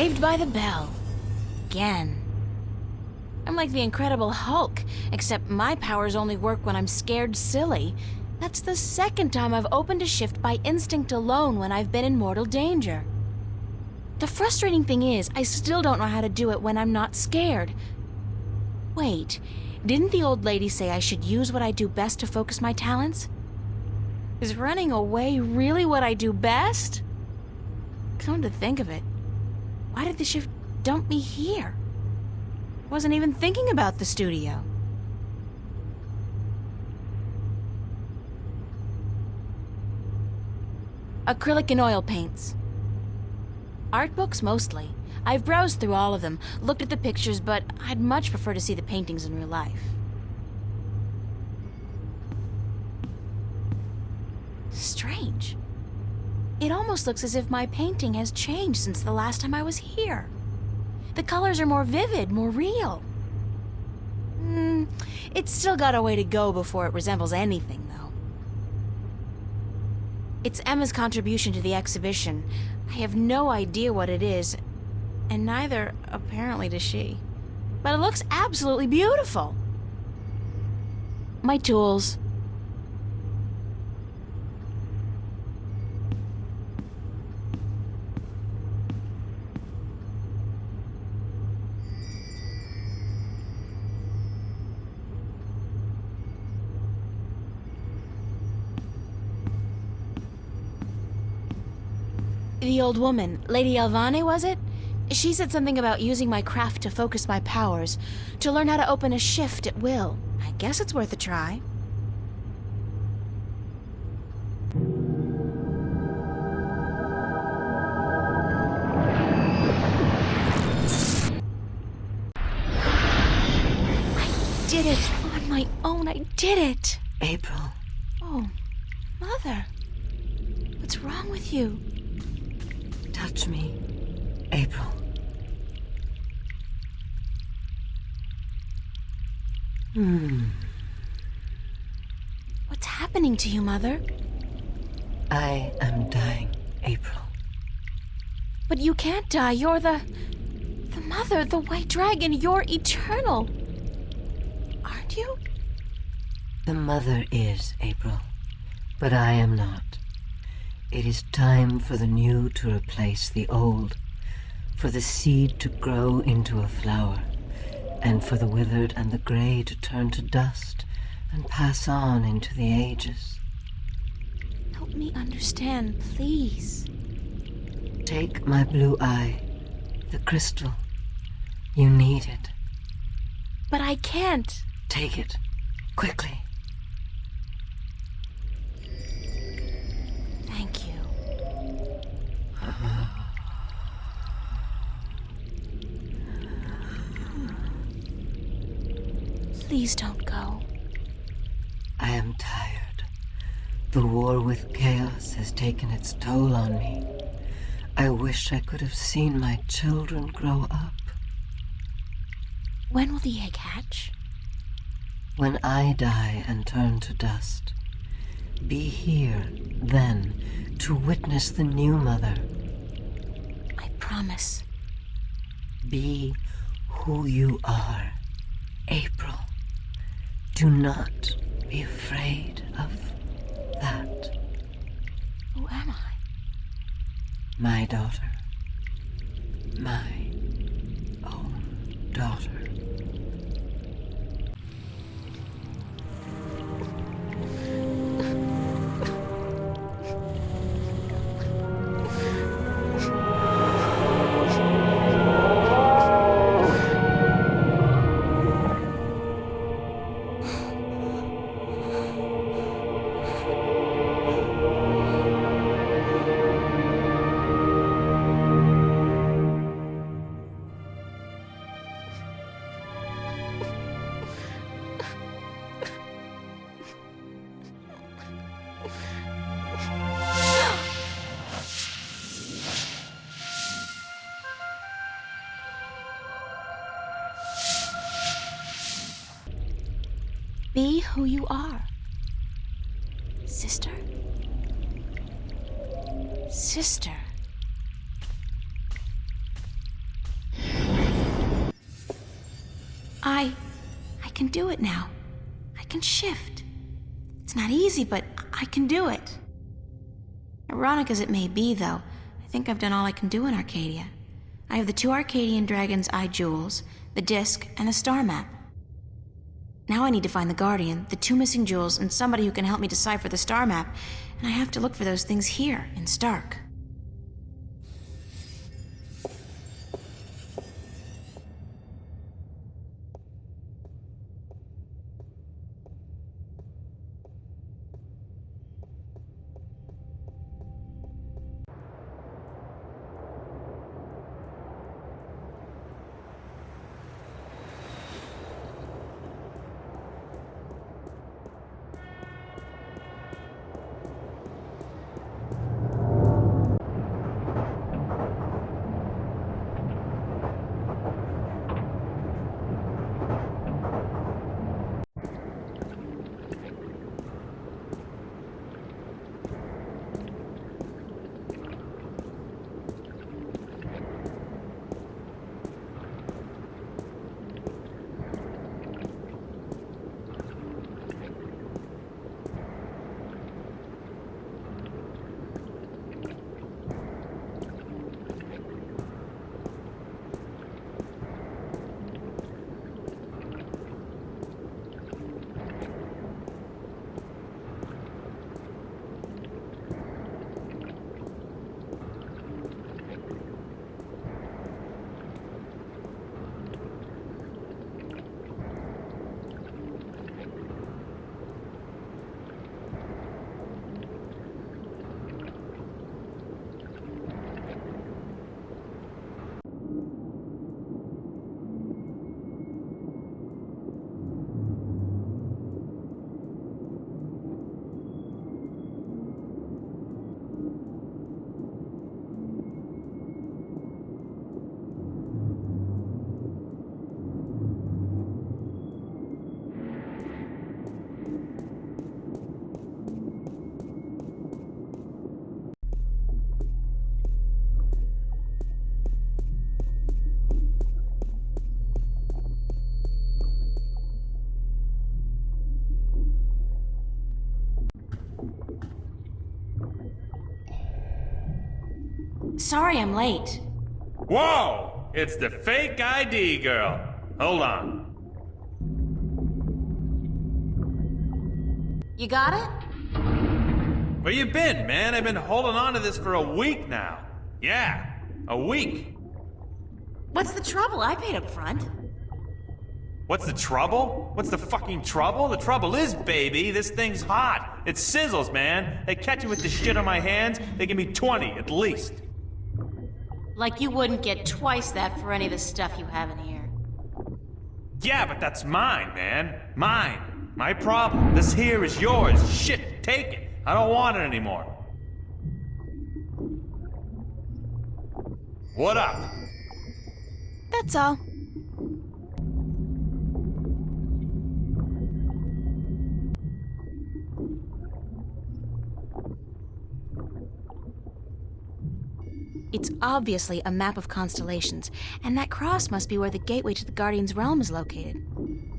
Saved by the bell. Again. I'm like the Incredible Hulk, except my powers only work when I'm scared silly. That's the second time I've opened a shift by instinct alone when I've been in mortal danger. The frustrating thing is, I still don't know how to do it when I'm not scared. Wait, didn't the old lady say I should use what I do best to focus my talents? Is running away really what I do best? Come to think of it, why did the shift dump me here? I wasn't even thinking about the studio. Acrylic and oil paints. Art books mostly. I've browsed through all of them, looked at the pictures, but I'd much prefer to see the paintings in real life. Strange. It almost looks as if my painting has changed since the last time I was here. The colors are more vivid, more real. It's still got a way to go before it resembles anything, though. It's Emma's contribution to the exhibition. I have no idea what it is, and neither, apparently, does she. But it looks absolutely beautiful. My tools. The old woman, Lady Elvane, was it? She said something about using my craft to focus my powers, to learn how to open a shift at will. I guess it's worth a try. I did it! On my own, I did it! April. Oh, Mother. What's wrong with you? Touch me, April. What's happening to you, Mother? I am dying, April. But you can't die. You're the Mother, the White Dragon. You're eternal. Aren't you? The Mother is, April, but I am not. It is time for the new to replace the old, for the seed to grow into a flower, and for the withered and the gray to turn to dust and pass on into the ages. Help me understand, please. Take my blue eye, the crystal. You need it. But I can't. Take it, quickly. Thank you. Please don't go. I am tired. The war with chaos has taken its toll on me. I wish I could have seen my children grow up. When will the egg hatch? When I die and turn to dust, be here then to witness the new mother. I promise. Be who you are, April. Do not be afraid of that. Who am I? My daughter. My own daughter. Be who you are. Sister? Sister. I can do it now. I can shift. It's not easy, but I can do it. Ironic as it may be, though, I think I've done all I can do in Arcadia. I have the 2 Arcadian Dragon's Eye jewels, the disc, and the star map. Now I need to find the Guardian, the 2 missing jewels, and somebody who can help me decipher the star map, and I have to look for those things here, in Stark. Sorry I'm late. Whoa! It's the fake ID girl. Hold on. You got it? Where you been, man? I've been holding on to this for a week now. Yeah, a week. What's the trouble? I paid up front. What's the trouble? What's the fucking trouble? The trouble is, baby, this thing's hot. It sizzles, man. They catch me with the shit on my hands, they give me 20 at least. Like you wouldn't get twice that for any of the stuff you have in here. Yeah, but that's mine, man. Mine. My problem. This here is yours. Shit, take it. I don't want it anymore. What up? That's all. It's obviously a map of constellations, and that cross must be where the gateway to the Guardian's realm is located.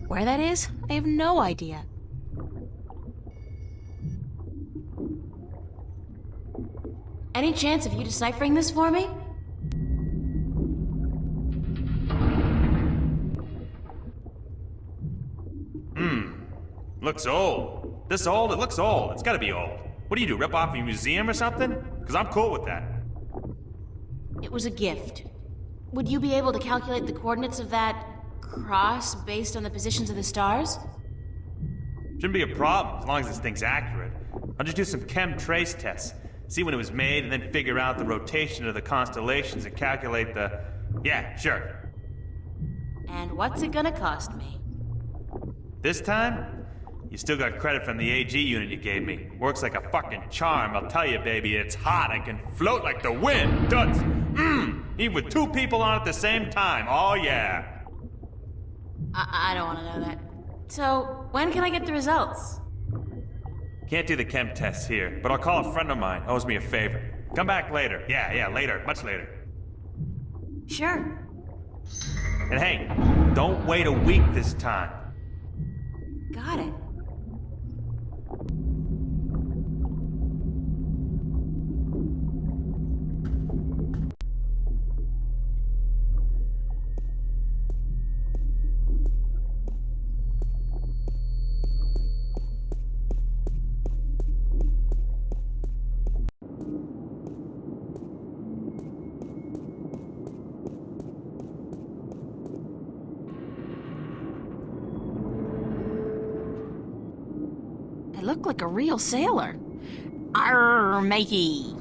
Where that is, I have no idea. Any chance of you deciphering this for me? Looks old. This old? It looks old. It's gotta be old. What do you do, rip off a museum or something? Because I'm cool with that. It was a gift. Would you be able to calculate the coordinates of that cross based on the positions of the stars? Shouldn't be a problem, as long as this thing's accurate. I'll just do some chem trace tests. See when it was made, and then figure out the rotation of the constellations and calculate the... Yeah, sure. And what's it gonna cost me? This time, you still got credit from the AG unit you gave me. Works like a fucking charm, I'll tell you, baby. It's hot. I can float like the wind. Duds. Even with 2 people on at the same time. Oh, yeah. I don't want to know that. So, when can I get the results? Can't do the chem tests here, but I'll call a friend of mine. Owes me a favor. Come back later. Yeah, later. Much later. Sure. And hey, Don't wait a week this time. Got it. I look like a real sailor. Arr, matey.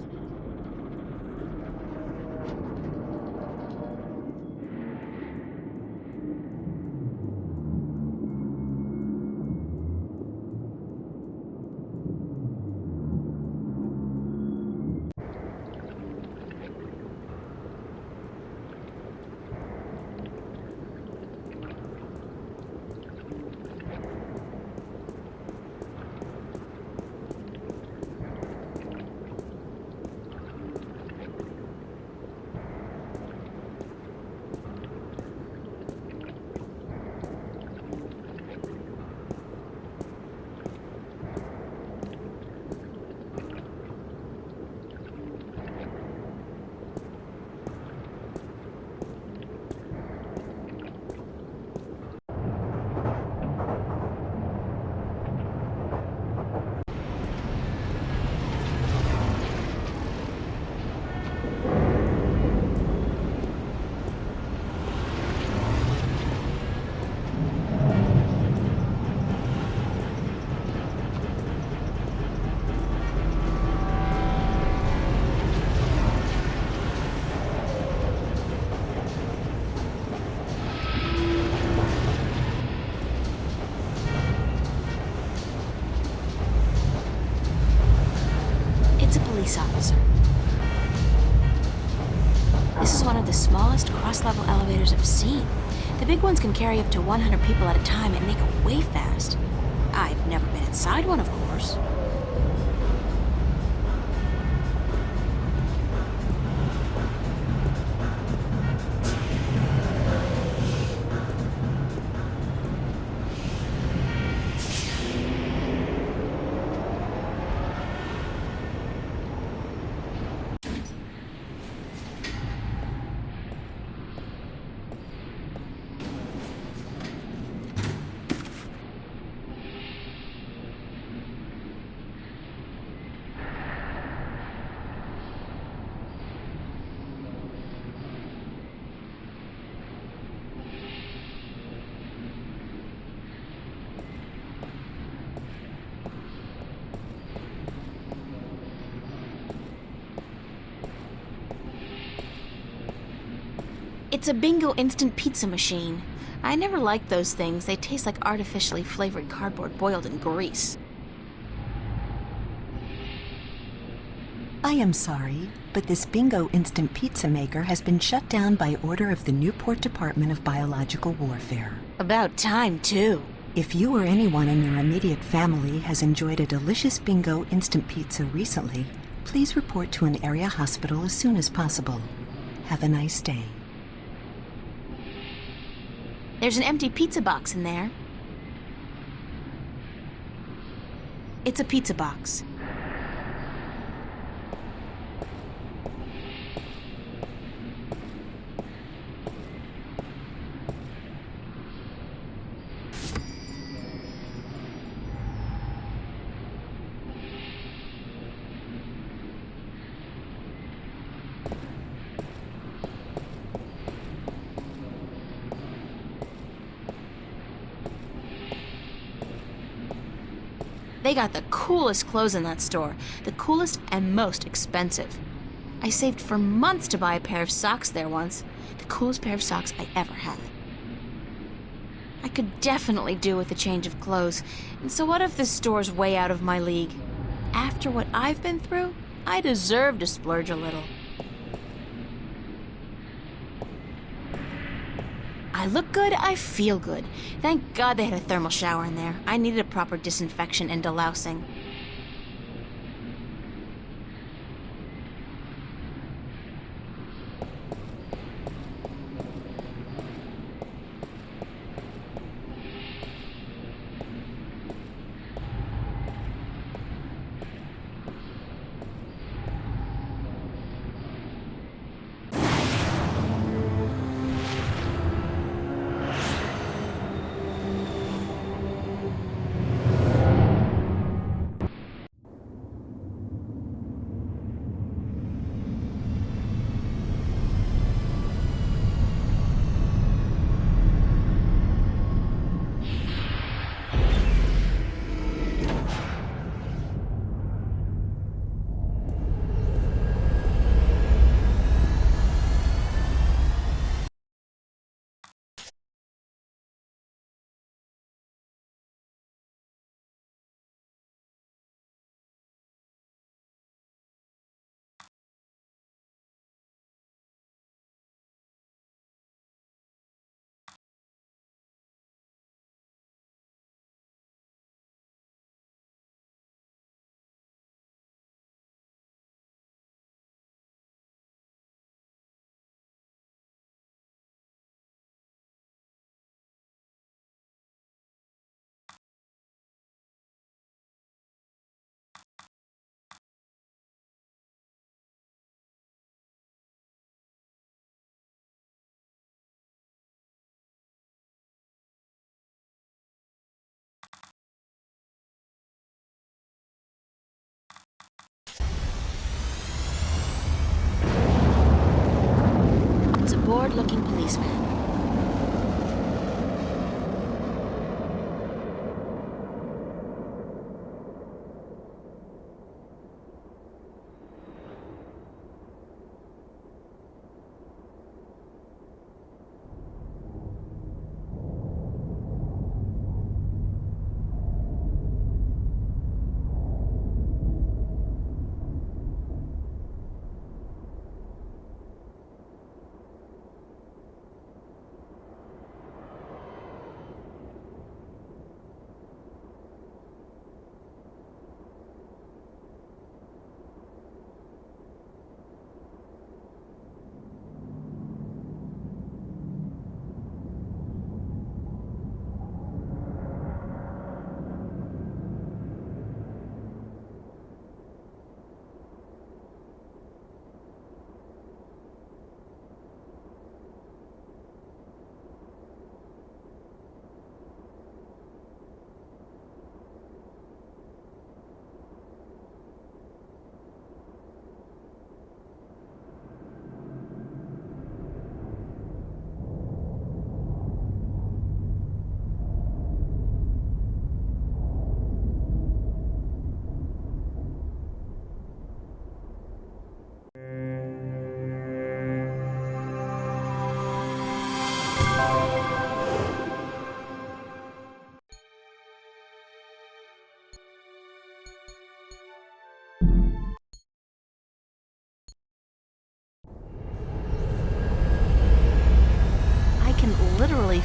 Police officer. This is one of the smallest cross-level elevators I've seen. The big ones can carry up to 100 people at a time and they go way fast. I've never been inside one, of course. It's a bingo instant pizza machine. I never liked those things. They taste like artificially flavored cardboard boiled in grease. I am sorry, but this bingo instant pizza maker has been shut down by order of the Newport Department of Biological Warfare. About time, too. If you or anyone in your immediate family has enjoyed a delicious bingo instant pizza recently, please report to an area hospital as soon as possible. Have a nice day. There's an empty pizza box in there. It's a pizza box. They got the coolest clothes in that store, the coolest and most expensive. I saved for months to buy a pair of socks there once, the coolest pair of socks I ever had. I could definitely do with a change of clothes, and so what if this store's way out of my league? After what I've been through, I deserve to splurge a little. I look good, I feel good. Thank God they had a thermal shower in there. I needed a proper disinfection and delousing.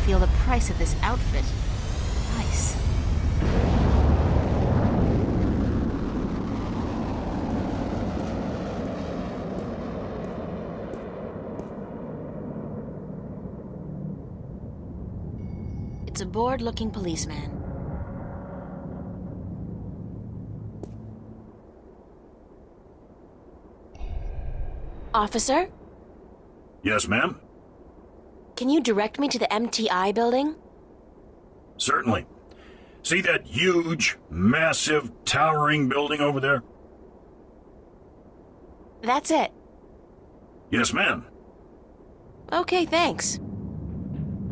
feel the price of this outfit. Nice. It's a bored-looking policeman. Officer? Yes, ma'am? Can you direct me to the MTI building? Certainly. See that huge, massive, towering building over there? That's it. Yes, ma'am. Okay, thanks.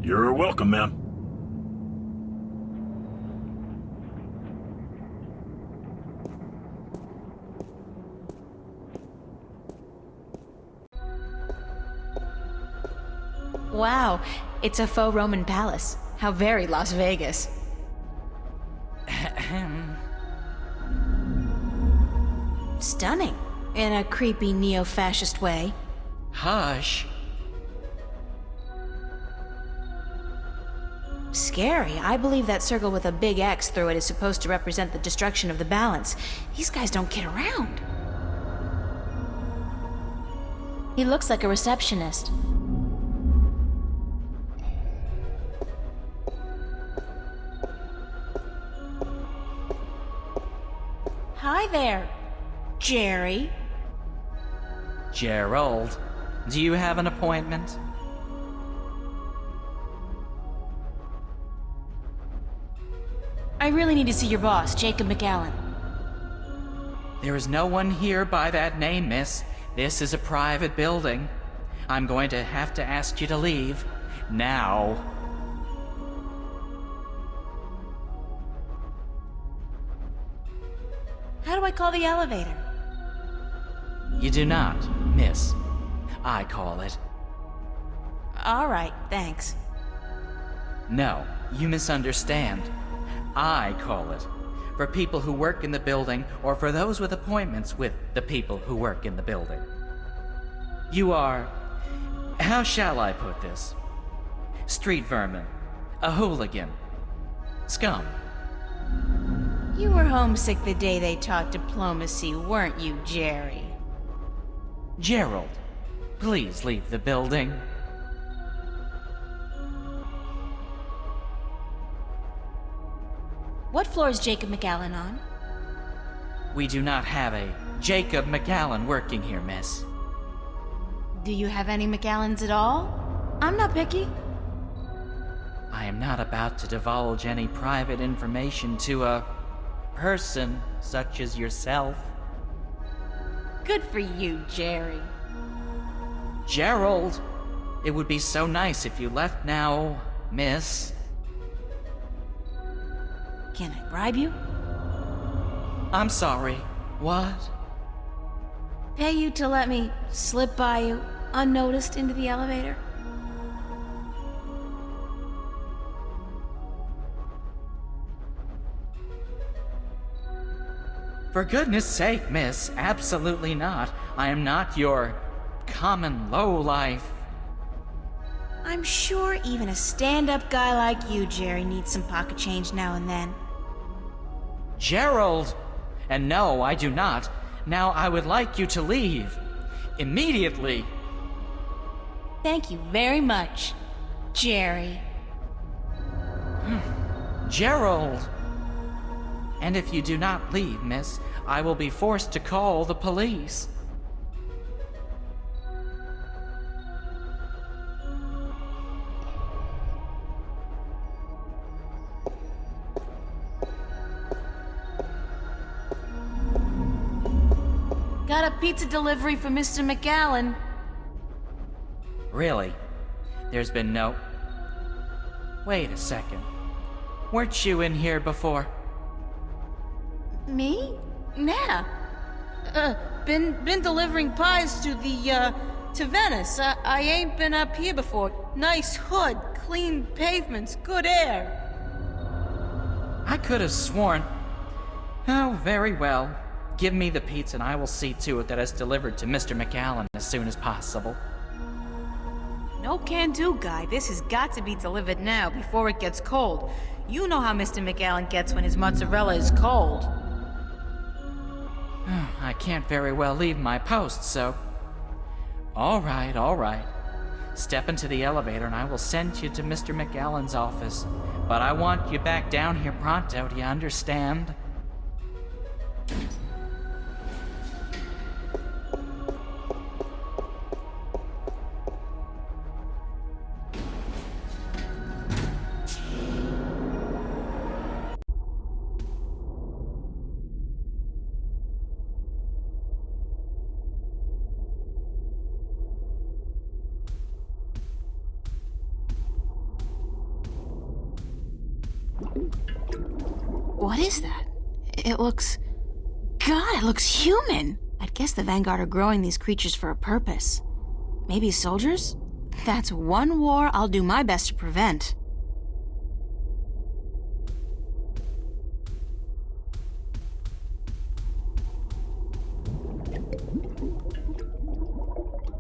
You're welcome, ma'am. Wow, it's a faux Roman palace. How very Las Vegas. Stunning, in a creepy neo-fascist way. Hush. Scary. I believe that circle with a big X through it is supposed to represent the destruction of the balance. These guys don't kid around. He looks like a receptionist. Hi there, Jerry. Gerald, do you have an appointment? I really need to see your boss, Jacob McAllen. There is no one here by that name, miss. This is a private building. I'm going to have to ask you to leave. Now. How do I call the elevator? You do not, miss. I call it. All right, thanks. No, you misunderstand. I call it. For people who work in the building, or for those with appointments with the people who work in the building. You are... how shall I put this? Street vermin. A hooligan. Scum. You were homesick the day they taught diplomacy, weren't you, Jerry? Gerald, please leave the building. What floor is Jacob McAllen on? We do not have a Jacob McAllen working here, miss. Do you have any McAllens at all? I'm not picky. I am not about to divulge any private information to a person such as yourself. Good for you, Jerry. Gerald, it would be so nice if you left now, miss. Can I bribe you? I'm sorry. What? Pay you to let me slip by you unnoticed into the elevator? For goodness sake, miss, absolutely not. I am not your common lowlife. I'm sure even a stand-up guy like you, Jerry, needs some pocket change now and then. Gerald! And no, I do not. Now I would like you to leave. Immediately. Thank you very much, Jerry. Gerald! And if you do not leave, miss, I will be forced to call the police. Got a pizza delivery for Mr. McAllen. Really? There's been no... Wait a second. Weren't you in here before? Me? Nah. Been delivering pies to to Venice. I ain't been up here before. Nice hood, clean pavements, good air. I could have sworn... Oh, very well. Give me the pizza and I will see to it that it's delivered to Mr. McAllen as soon as possible. No can do, guy. This has got to be delivered now, before it gets cold. You know how Mr. McAllen gets when his mozzarella is cold. I can't very well leave my post, so... All right. Step into the elevator and I will send you to Mr. McAllen's office. But I want you back down here pronto, do you understand? What is that? It looks... God, it looks human! I'd guess the Vanguard are growing these creatures for a purpose. Maybe soldiers? That's one war I'll do my best to prevent.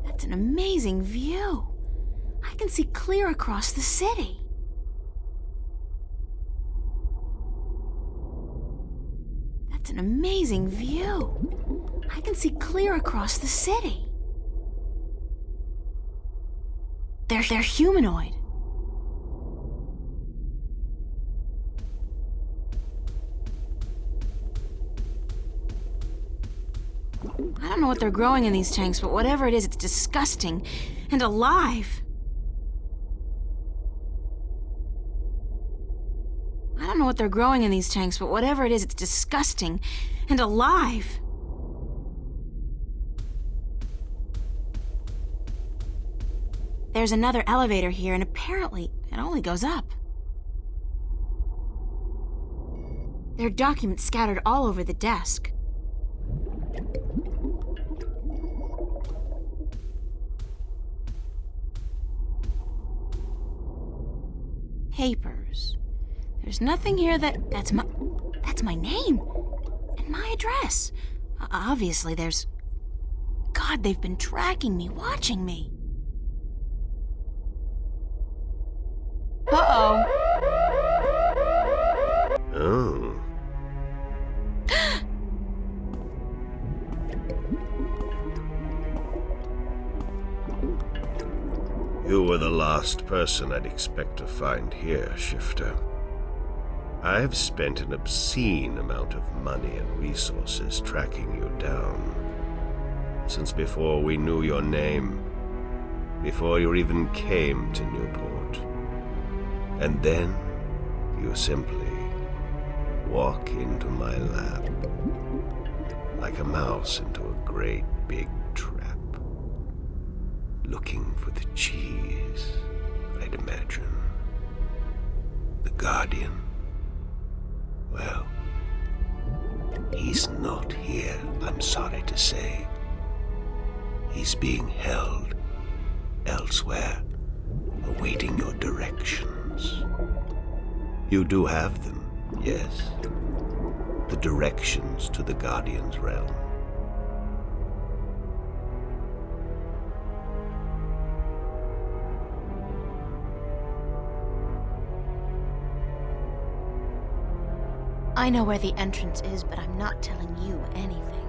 That's an amazing view. I can see clear across the city. That's an amazing view. I can see clear across the city. They're humanoid. I don't know what they're growing in these tanks, but whatever it is, it's disgusting and alive. I don't know what they're growing in these tanks, but whatever it is, it's disgusting and alive. There's another elevator here, and apparently it only goes up. There are documents scattered all over the desk. Papers. There's nothing here that's my name and my address. Obviously there's... God, they've been tracking me, watching me. Uh-oh. Oh. You were the last person I'd expect to find here, Shifter. I've spent an obscene amount of money and resources tracking you down. Since before we knew your name, before you even came to Newport. And then you simply walk into my lap, like a mouse into a great big trap, looking for the cheese, I'd imagine. The Guardian. Well, he's not here, I'm sorry to say. He's being held elsewhere, awaiting your directions. You do have them, yes. The directions to the Guardian's realm. I know where the entrance is, but I'm not telling you anything.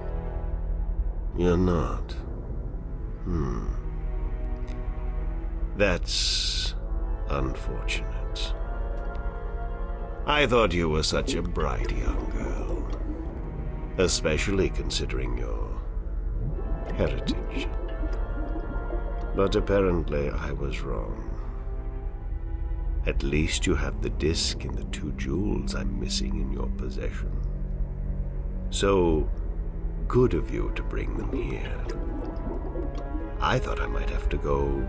You're not? That's unfortunate. I thought you were such a bright young girl, especially considering your heritage. But apparently I was wrong. At least you have the disc and the 2 jewels I'm missing in your possession. So good of you to bring them here. I thought I might have to go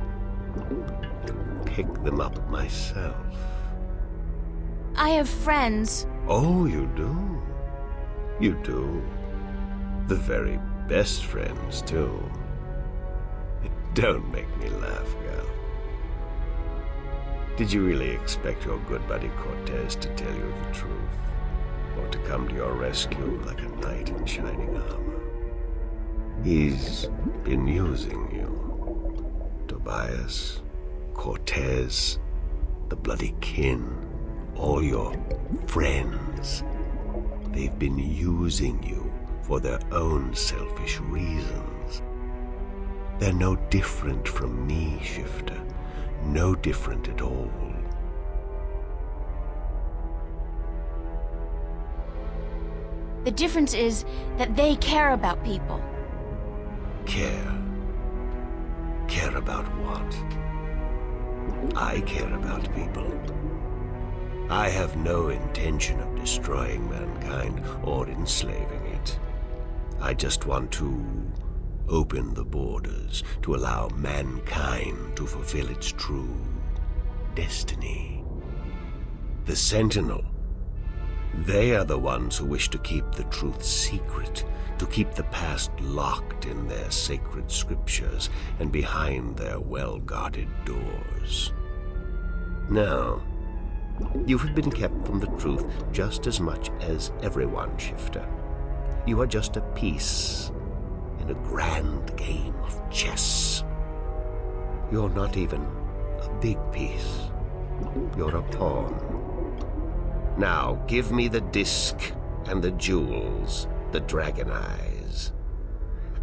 pick them up myself. I have friends. Oh, you do? You do. The very best friends, too. Don't make me laugh, girl. Did you really expect your good buddy Cortez to tell you the truth? Or to come to your rescue like a knight in shining armor? He's been using you, Tobias. Cortez, the bloody kin, all your friends. They've been using you for their own selfish reasons. They're no different from me, Shifter. No different at all. The difference is that they care about people. Care? Care about what? I care about people. I have no intention of destroying mankind or enslaving it. I just want to open the borders to allow mankind to fulfill its true destiny. The Sentinel, they are the ones who wish to keep the truth secret, to keep the past locked in their sacred scriptures and behind their well-guarded doors. Now, you have been kept from the truth just as much as everyone, Shifter. You are just a piece in a grand game of chess. You're not even a big piece. You're a pawn. Now, give me the disc and the jewels, the dragon eyes,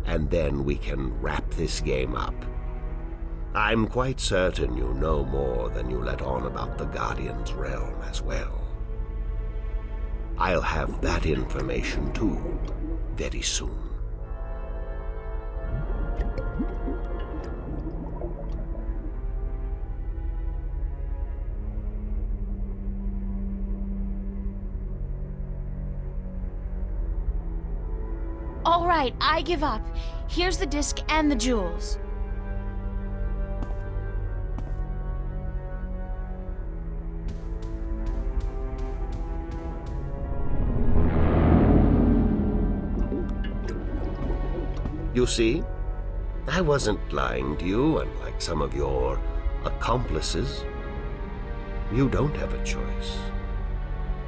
and then we can wrap this game up. I'm quite certain you know more than you let on about the Guardian's realm as well. I'll have that information too, very soon. All right, I give up. Here's the disc and the jewels. You see, I wasn't lying to you, unlike some of your accomplices. You don't have a choice.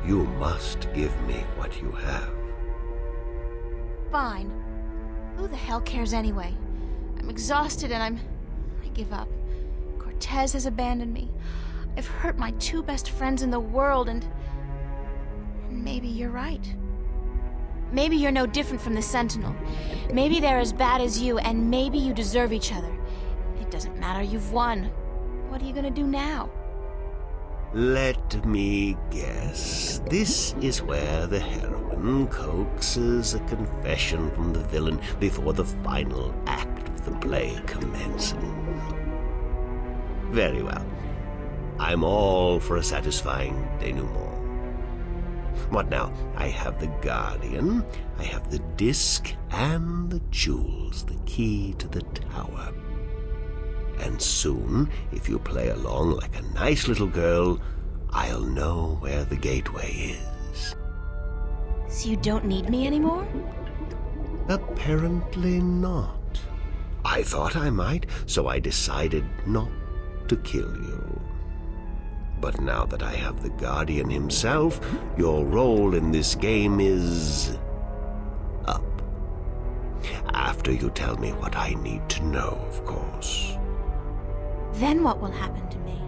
You must give me what you have. Fine. Who the hell cares anyway? I'm exhausted and I give up. Cortez has abandoned me. I've hurt my two best friends in the world and maybe you're right. Maybe you're no different from the Sentinel. Maybe they're as bad as you, and maybe you deserve each other. It doesn't matter, you've won. What are you gonna do now? Let me guess. This is where the heroine coaxes a confession from the villain before the final act of the play commences. Very well. I'm all for a satisfying denouement. What now? I have the Guardian, I have the disc, and the jewels, the key to the tower. And soon, if you play along like a nice little girl, I'll know where the gateway is. So you don't need me anymore? Apparently not. I thought I might, so I decided not to kill you. But now that I have the Guardian himself, your role in this game is up. After you tell me what I need to know, of course. Then what will happen to me?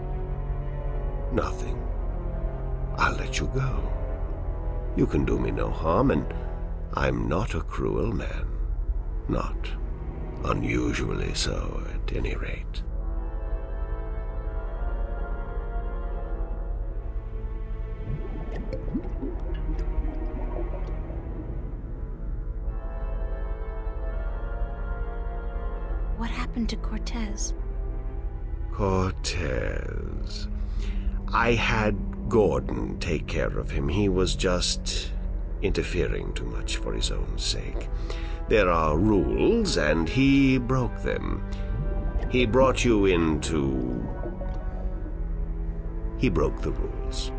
Nothing. I'll let you go. You can do me no harm, and I'm not a cruel man. Not unusually so, at any rate. What happened to Cortez? Cortez. I had Gordon take care of him. He was just interfering too much for his own sake. There are rules, and he broke them. He brought you into... He broke the rules.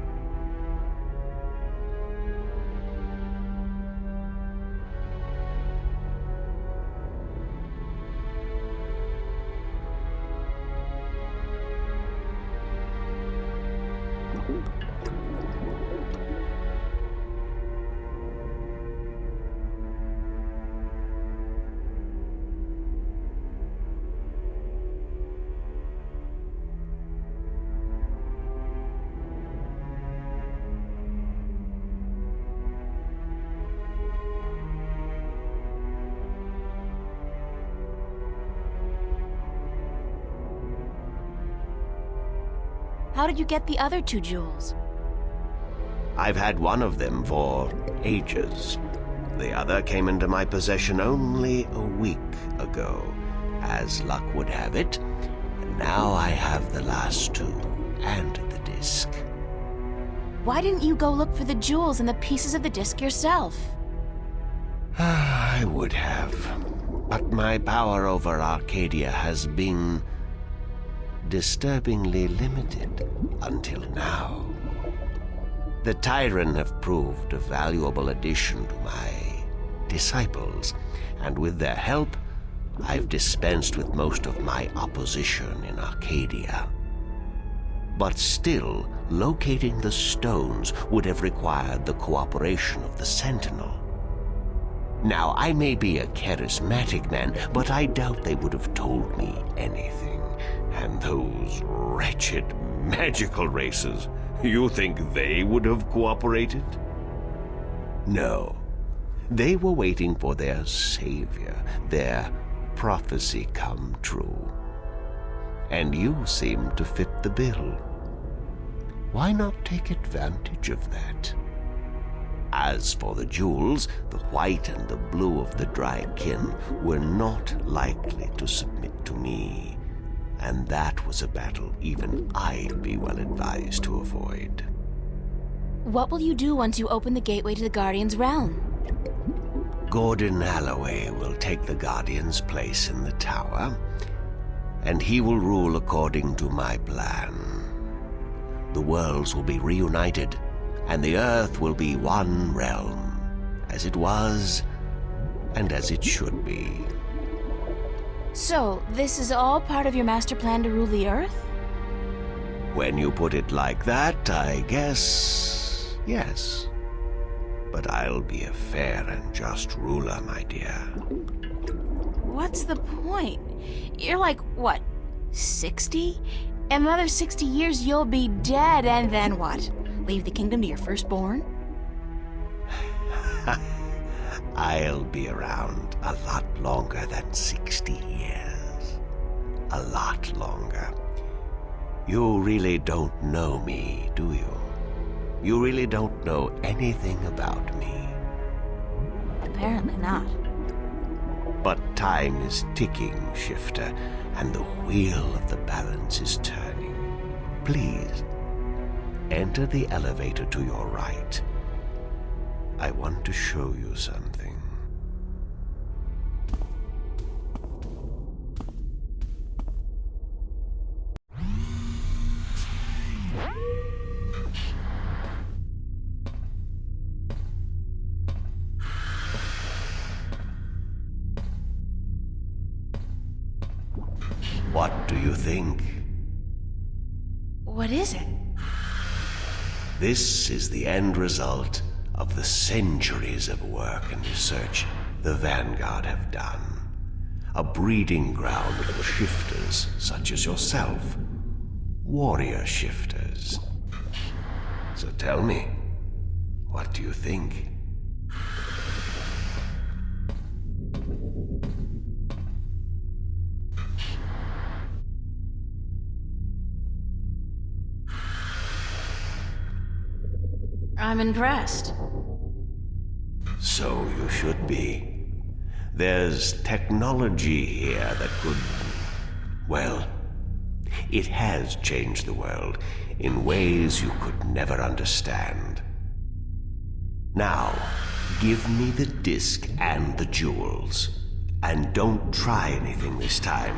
How did you get the other 2 jewels? I've had one of them for ages. The other came into my possession only a week ago, as luck would have it, and now I have the last 2 and the disc. Why didn't you go look for the jewels and the pieces of the disc yourself? I would have, but my power over Arcadia has been disturbingly limited until now. The Tyran have proved a valuable addition to my disciples, and with their help, I've dispensed with most of my opposition in Arcadia. But still, locating the stones would have required the cooperation of the Sentinel. Now, I may be a charismatic man, but I doubt they would have told me anything. And those wretched magical races, you think they would have cooperated? No. They were waiting for their savior, their prophecy come true. And you seem to fit the bill. Why not take advantage of that? As for the jewels, the white and the blue of the Draic Kin were not likely to submit to me, and that was a battle even I'd be well advised to avoid. What will you do once you open the gateway to the Guardian's realm? Gordon Alloway will take the Guardian's place in the tower, and he will rule according to my plan. The worlds will be reunited, and the Earth will be one realm, as it was, and as it should be. So, this is all part of your master plan to rule the Earth? When you put it like that, I guess, yes. But I'll be a fair and just ruler, my dear. What's the point? You're like, what, 60? In another 60 years you'll be dead, and then what? Leave the kingdom to your firstborn? I'll be around a lot longer than 60 years. A lot longer. You really don't know me, do you? You really don't know anything about me. Apparently not. But time is ticking, Shifter, and the wheel of the balance is turning. Please, enter the elevator to your right. I want to show you something. What do you think? What is it? This is the end result of the centuries of work and research the Vanguard have done. A breeding ground for shifters such as yourself. Warrior shifters. So tell me, what do you think? I'm impressed. So you should be. There's technology here that could... well, it has changed the world in ways you could never understand. Now, give me the disc and the jewels. And don't try anything this time.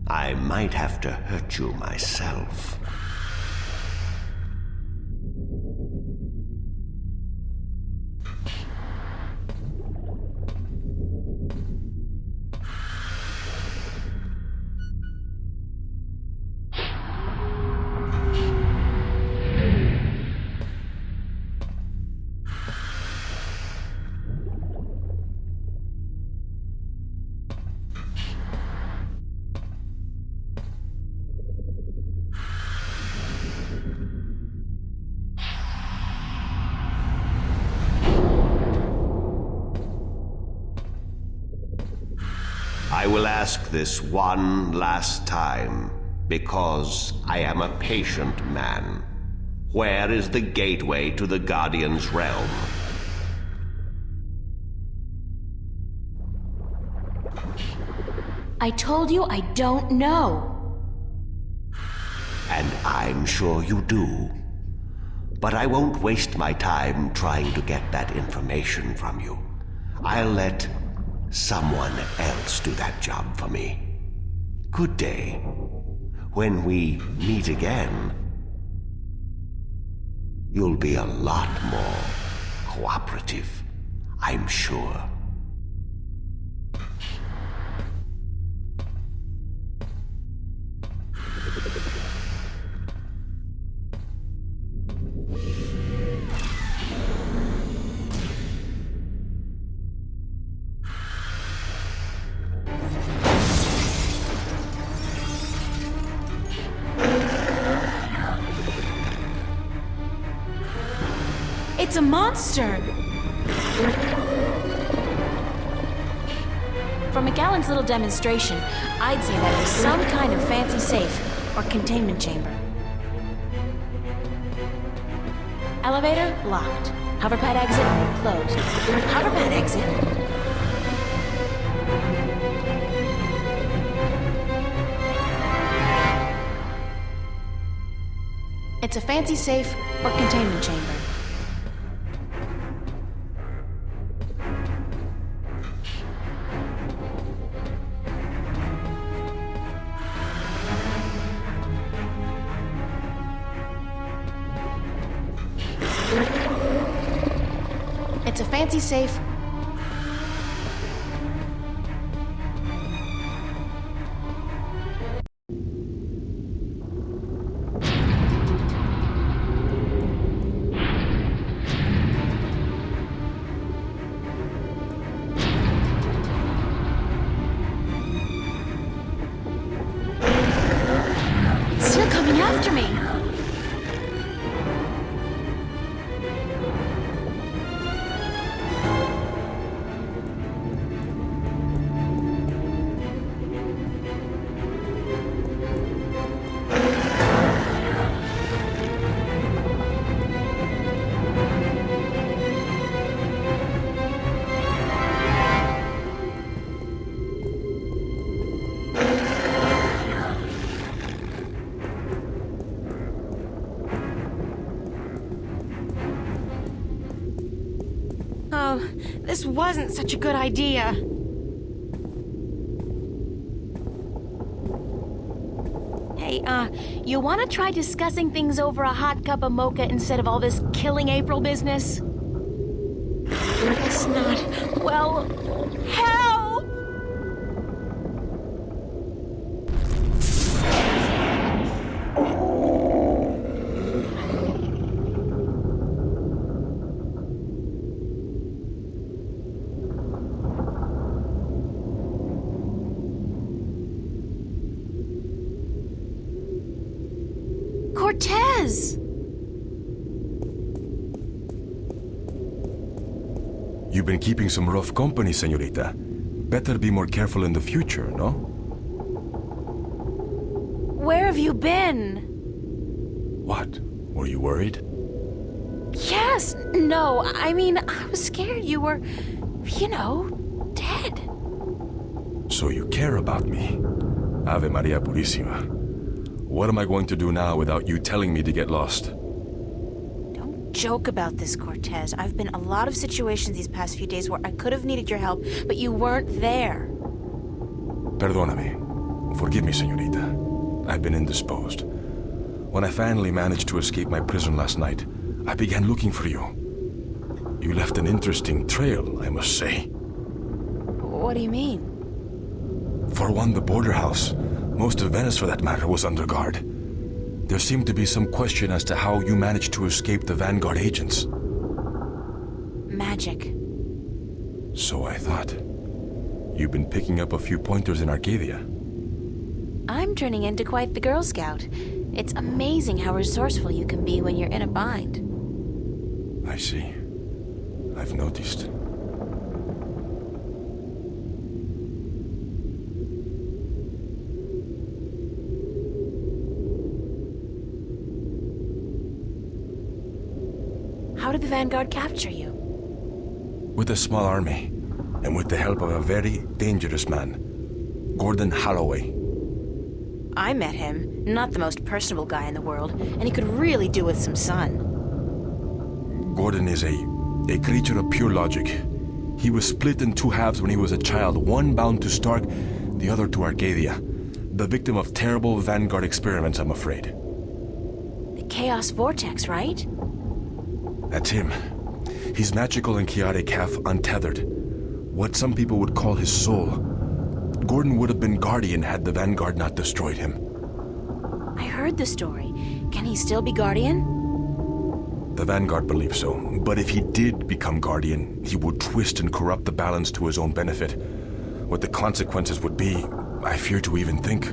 I might have to hurt you myself. I will ask this one last time. Because I am a patient man. Where is the gateway to the Guardian's realm? I told you I don't know. And I'm sure you do. But I won't waste my time trying to get that information from you. I'll let someone else do that job for me. Good day. When we meet again, you'll be a lot more cooperative, I'm sure. It's a monster! From McAllen's little demonstration, I'd say that it was some kind of fancy safe or containment chamber. Elevator locked. Hoverpad exit closed. Hoverpad exit. It's a fancy safe or containment chamber. It's a fancy safe. It's still coming after me. Oh, this wasn't such a good idea. Hey, you wanna try discussing things over a hot cup of mocha instead of all this killing April business? Guess not. Well, help! Cortez! You've been keeping some rough company, señorita. Better be more careful in the future, no? Where have you been? What? Were you worried? Yes, no, I mean, I was scared you were, dead. So you care about me. Ave Maria Purísima. What am I going to do now without you telling me to get lost? Don't joke about this, Cortez. I've been in a lot of situations these past few days where I could have needed your help, but you weren't there. Perdóname. Forgive me, señorita. I've been indisposed. When I finally managed to escape my prison last night, I began looking for you. You left an interesting trail, I must say. What do you mean? For one, the border house, most of Venice for that matter, was under guard. There seemed to be some question as to how you managed to escape the Vanguard agents. Magic. So I thought. You've been picking up a few pointers in Arcadia. I'm turning into quite the Girl Scout. It's amazing how resourceful you can be when you're in a bind. I see. I've noticed. Vanguard capture you? With a small army, and with the help of a very dangerous man, Gordon Holloway. I met him. Not the most personable guy in the world, and he could really do with some sun. Gordon is a creature of pure logic. He was split in two halves when he was a child, one bound to Stark, the other to Arcadia. The victim of terrible Vanguard experiments, I'm afraid. The Chaos Vortex, right? That's him. He's magical and chaotic, half untethered. What some people would call his soul. Gordon would have been Guardian had the Vanguard not destroyed him. I heard the story. Can he still be Guardian? The Vanguard believes so, but if he did become Guardian, he would twist and corrupt the balance to his own benefit. What the consequences would be, I fear to even think.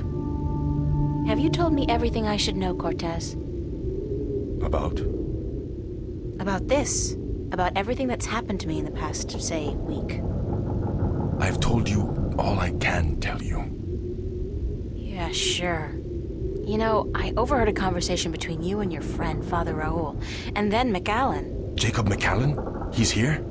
Have you told me everything I should know, Cortez? About? About this. About everything that's happened to me in the past, say, week. I've told you all I can tell you. Yeah, sure. You know, I overheard a conversation between you and your friend, Father Raoul, and then McAllen. Jacob McAllen? He's here?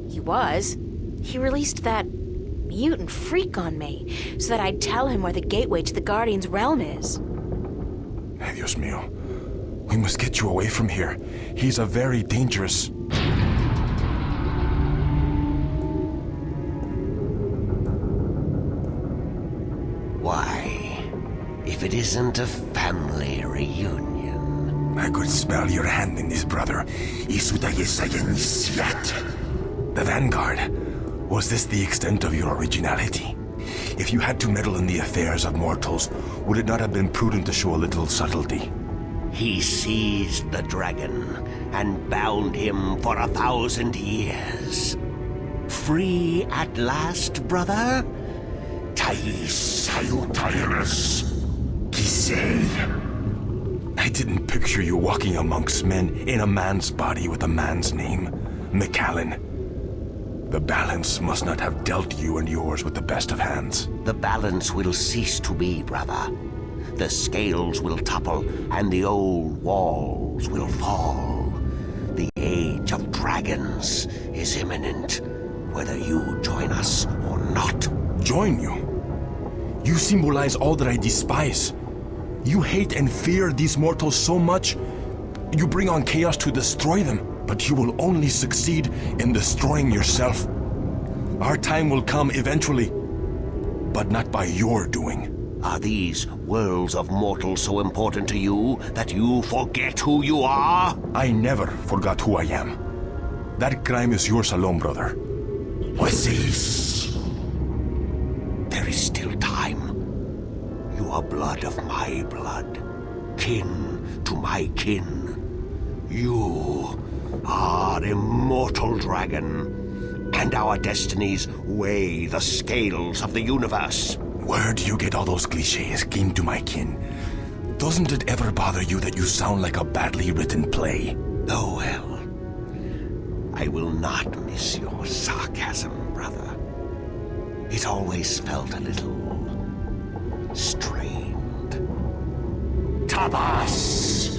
He was. He released that mutant freak on me, so that I'd tell him where the gateway to the Guardian's realm is. Ay, Dios mío. We must get you away from here. He's a very dangerous... Why, if it isn't a family reunion. I could smell your hand in this, brother. The Vanguard. Was this the extent of your originality? If you had to meddle in the affairs of mortals, would it not have been prudent to show a little subtlety? He seized the dragon and bound him for 1,000 years. Free at last, brother? I didn't picture you walking amongst men in a man's body with a man's name, McAllen. The balance must not have dealt you and yours with the best of hands. The balance will cease to be, brother. The scales will topple and the old walls will fall. The age of dragons is imminent, whether you join us or not. Join you? You symbolize all that I despise. You hate and fear these mortals so much, you bring on chaos to destroy them, but you will only succeed in destroying yourself. Our time will come eventually, but not by your doing. Are these worlds of mortals so important to you that you forget who you are? I never forgot who I am. That crime is yours alone, brother. What's this? There is still time. You are blood of my blood, kin to my kin. You are immortal dragon, and our destinies weigh the scales of the universe. Where do you get all those cliches, kin to my kin? Doesn't it ever bother you that you sound like a badly written play? Oh well, I will not miss your sarcasm, brother. It always felt a little strained. Tabas!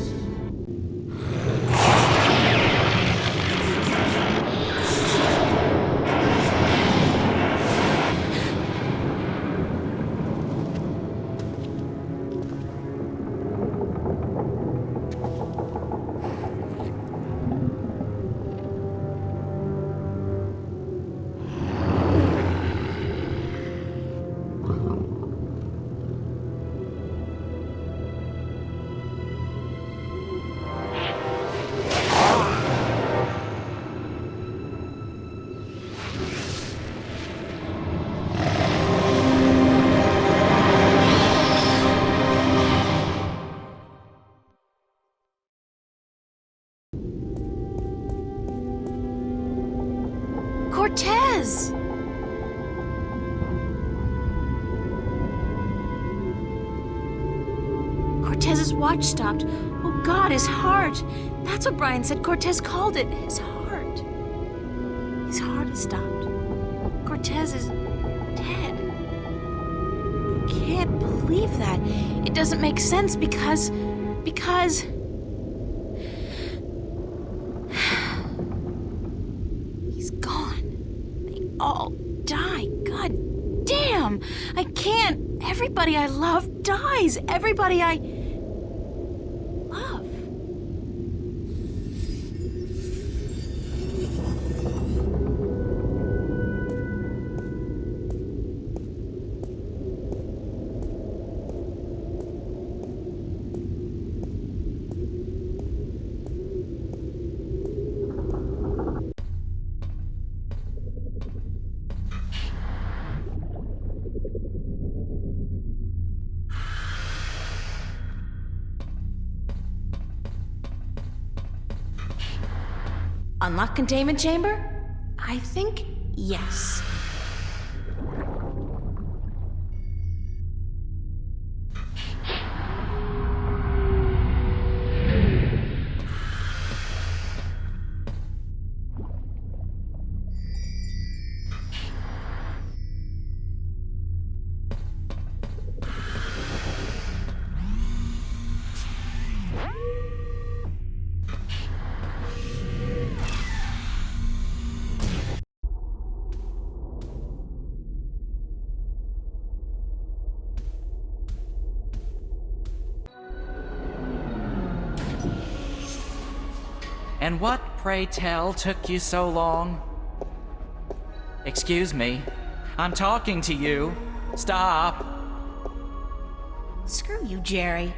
Cortez! Cortez's watch stopped. Oh God, his heart! That's what Brian said Cortez called it. His heart. His heart has stopped. Cortez is dead. I can't believe that. It doesn't make sense because... all die. God damn! I can't. Everybody I love dies. Everybody I love. Unlock containment chamber? I think yes. And what, pray tell, took you so long? Excuse me. I'm talking to you. Stop. Screw you, Jerry.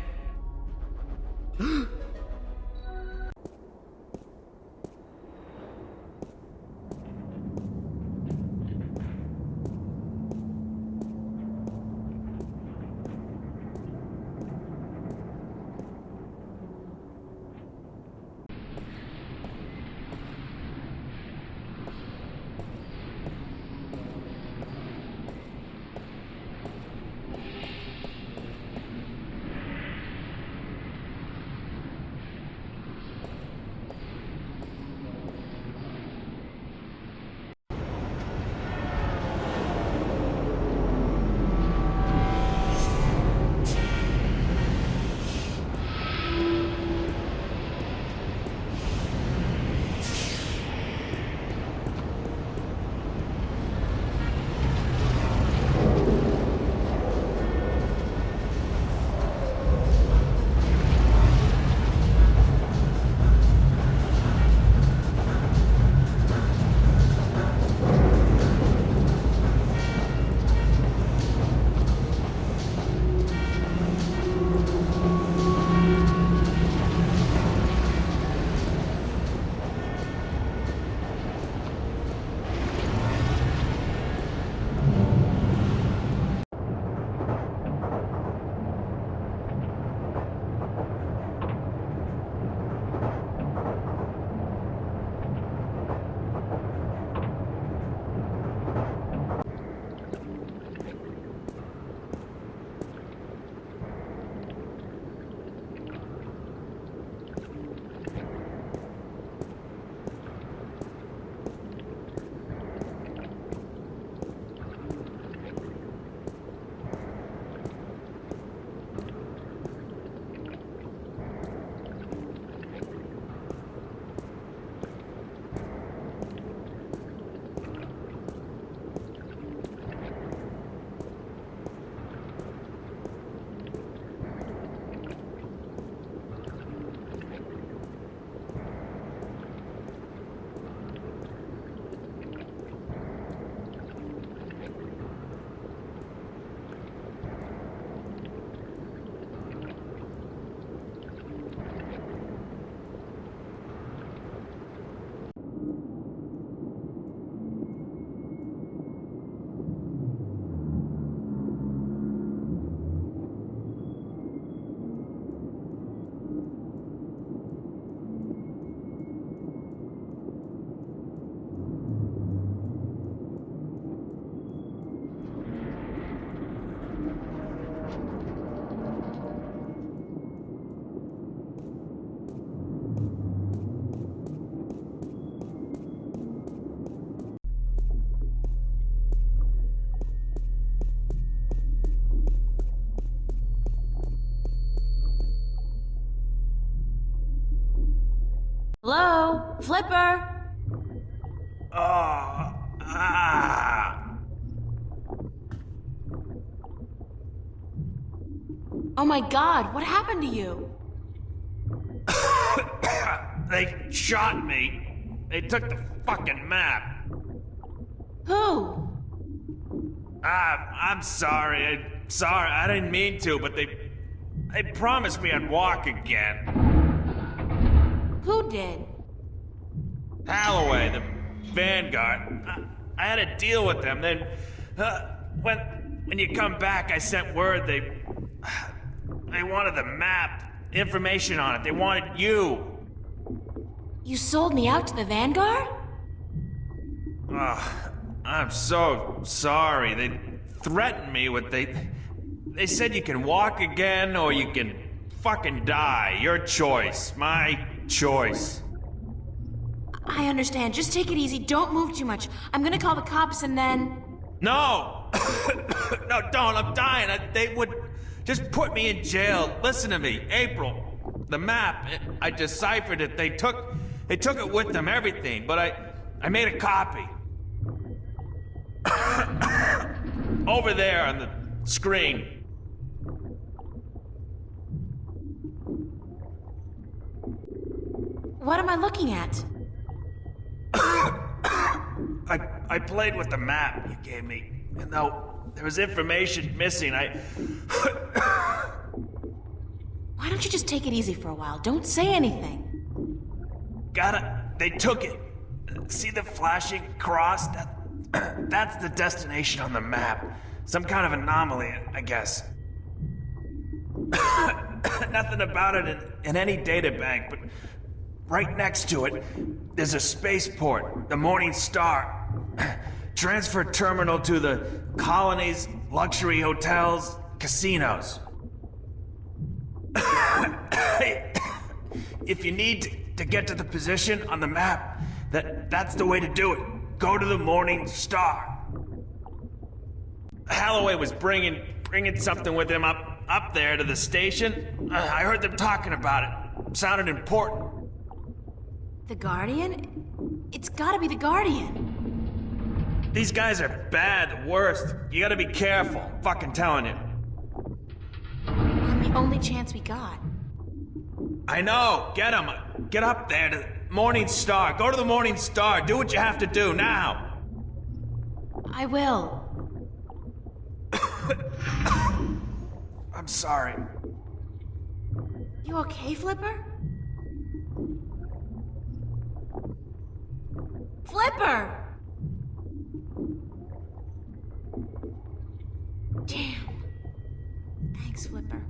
Hello? Flipper? Oh my god, what happened to you? They shot me. They took the fucking map. Who? I'm sorry. Sorry, I didn't mean to, but they promised me I'd walk again. Who did? Halloway, the Vanguard. I had a deal with them. Then, when you come back, I sent word they wanted the map, information on it. They wanted you. You sold me out to the Vanguard? I'm so sorry. They threatened me with they said you can walk again or you can fucking die. Your choice. My choice. I understand. Just take it easy. Don't move too much. I'm gonna call the cops and then... No! No, don't. I'm dying. They would just put me in jail. Listen to me. April. The map. I deciphered it. They took it with them, everything. But I made a copy. Over there on the screen. What am I looking at? I played with the map you gave me, and though there was information missing, Why don't you just take it easy for a while? Don't say anything. They took it. See the flashing cross? That's the destination on the map. Some kind of anomaly, I guess. Nothing about it in any data bank, but right next to it, there's a spaceport, the Morning Star. Transfer terminal to the colonies, luxury hotels, casinos. If you need to get to the position on the map, that's the way to do it. Go to the Morning Star. Halloway was bringing something with him up there to the station. I heard them talking about it. Sounded important. The Guardian? It's gotta be the Guardian. These guys are bad, the worst. You gotta be careful. Fucking telling you. I'm the only chance we got. I know. Get them. Get up there to the Morning Star. Go to the Morning Star. Do what you have to do now. I will. I'm sorry. You okay, Flipper? Flipper! Damn. Thanks, Flipper.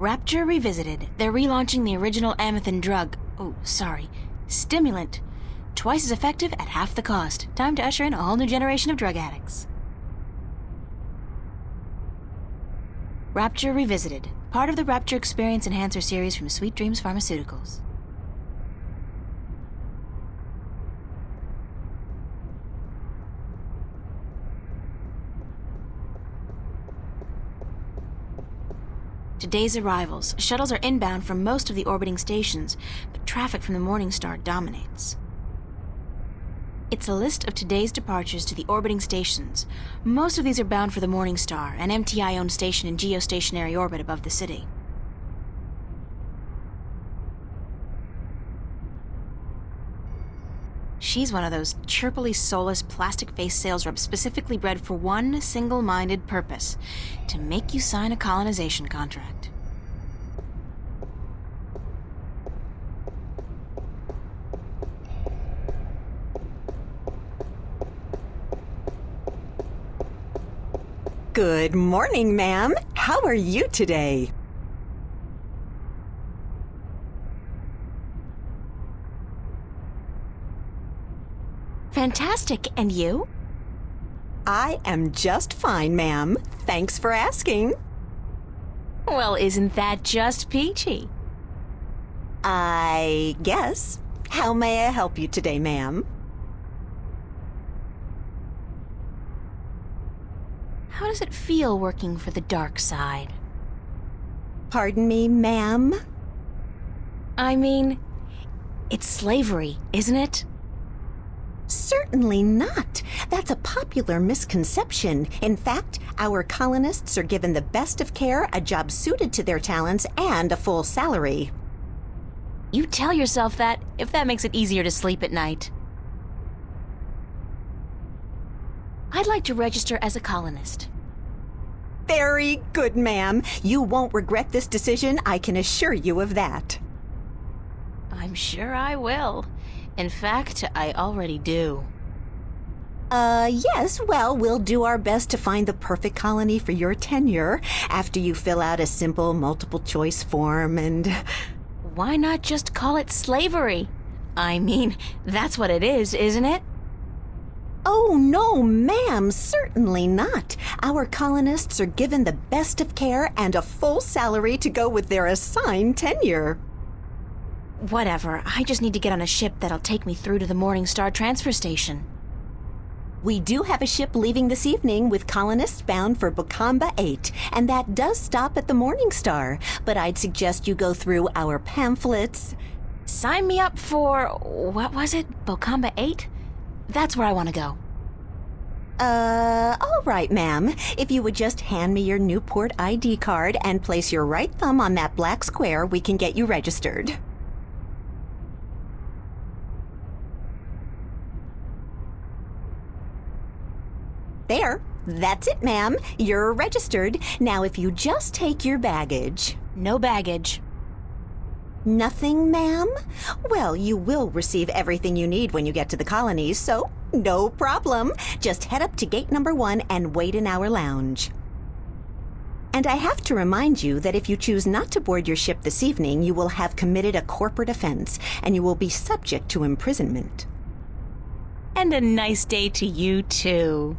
Rapture Revisited. They're relaunching the original Amethyst drug. Oh, sorry. Stimulant. Twice as effective at half the cost. Time to usher in a whole new generation of drug addicts. Rapture Revisited. Part of the Rapture Experience Enhancer series from Sweet Dreams Pharmaceuticals. Today's arrivals. Shuttles are inbound from most of the orbiting stations, but traffic from the Morningstar dominates. It's a list of today's departures to the orbiting stations. Most of these are bound for the Morningstar, an MTI-owned station in geostationary orbit above the city. She's one of those chirpily soulless plastic-faced sales reps specifically bred for one single-minded purpose: to make you sign a colonization contract. Good morning, ma'am. How are you today? Fantastic, and you? I am just fine, ma'am. Thanks for asking. Well, isn't that just peachy? I guess. How may I help you today, ma'am? How does it feel working for the dark side? Pardon me, ma'am? I mean, it's slavery, isn't it? Certainly not. That's a popular misconception. In fact, our colonists are given the best of care, a job suited to their talents, and a full salary. You tell yourself that if that makes it easier to sleep at night. I'd like to register as a colonist. Very good, ma'am. You won't regret this decision, I can assure you of that. I'm sure I will. In fact, I already do. Yes, well, we'll do our best to find the perfect colony for your tenure after you fill out a simple multiple-choice form and... Why not just call it slavery? I mean, that's what it is, isn't it? Oh, no, ma'am, certainly not. Our colonists are given the best of care and a full salary to go with their assigned tenure. Whatever, I just need to get on a ship that'll take me through to the Morningstar transfer station. We do have a ship leaving this evening with colonists bound for Bokamba 8, and that does stop at the Morningstar, but I'd suggest you go through our pamphlets. Sign me up for, what was it, Bokamba 8? That's where I want to go. All right, ma'am. If you would just hand me your Newport ID card and place your right thumb on that black square, we can get you registered. There. That's it, ma'am. You're registered. Now, if you just take your baggage. No baggage. Nothing, ma'am? Well, you will receive everything you need when you get to the colonies, so no problem. Just head up to gate number 1 and wait in our lounge. And I have to remind you that if you choose not to board your ship this evening, you will have committed a corporate offense, and you will be subject to imprisonment. And a nice day to you, too.